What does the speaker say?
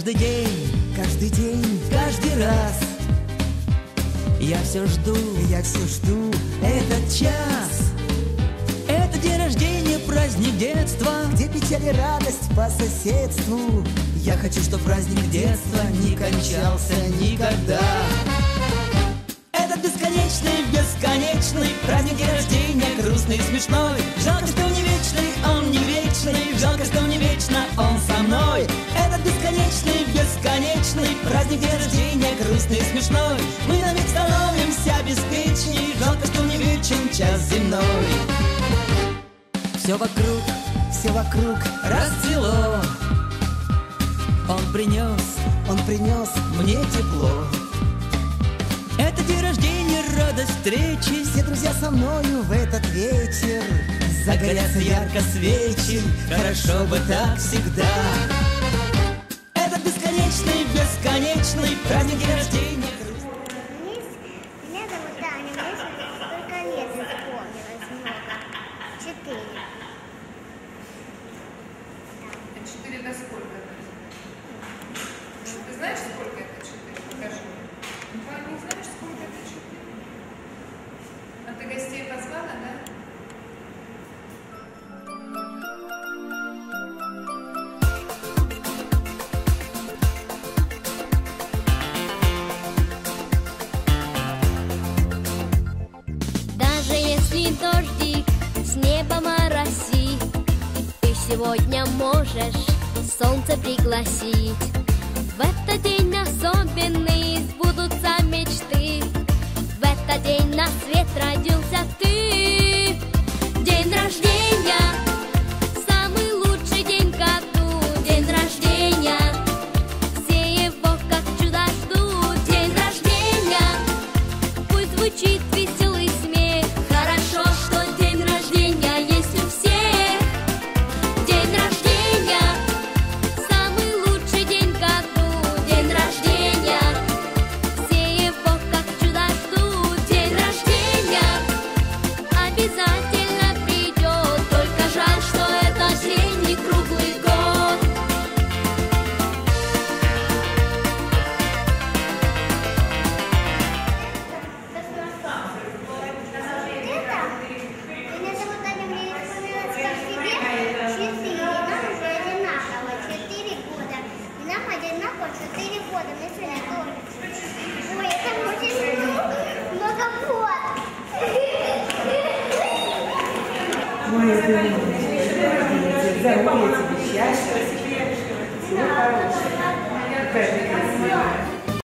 каждый день, каждый раз я все жду этот час. Это день рождения, праздник детства, где печаль и радость по соседству. я хочу, чтоб праздник детства не кончался никогда. Этот бесконечный праздник день рождения, грустный и смешной. Жалко, что не вечный, он не вечный, жалко, что не вечно он со мной. Этот бесконечный праздник день рождения, грустный и смешной. Мы на миг становимся беспечней, жалко, что не вечен час земной. Все вокруг расцвело, он принес мне тепло. Это день рождения, радость встречи, все друзья со мною в этот вечер. загорятся ярко свечи, хорошо бы так всегда. Этот бесконечный праздник день рождения. Меня зовут Таня, мне сколько лет исполнилось много? 4. А 4 до сколько? Ты знаешь, сколько это 4? Покажи. Не знаешь, сколько это 4? А ты гостей позвала, да? Даже если дождик с неба моросит, ты сегодня можешь солнце пригласить. В этот день особенный сбудутся мечты. В этот день на свет родился ты. День рождения, самый лучший день в году. День рождения, все его как чудо ждут. День рождения, пусть звучит веселый смех. Хорошо, что день рождения есть у всех. День рождения, самый лучший день в году. День рождения, все его как чудо ждут. День рождения обязательно придет, только жаль, что это день не круглый год. Меня зовут Таня, мне исполнилось как тебе 4. Нам уже одинаково 4 года. И нам одинаково 4 года. Мне сегодня тоже. Ой, это очень много год. Моя здоровья тебе, счастья, всего хорошего. Какая ты красивая.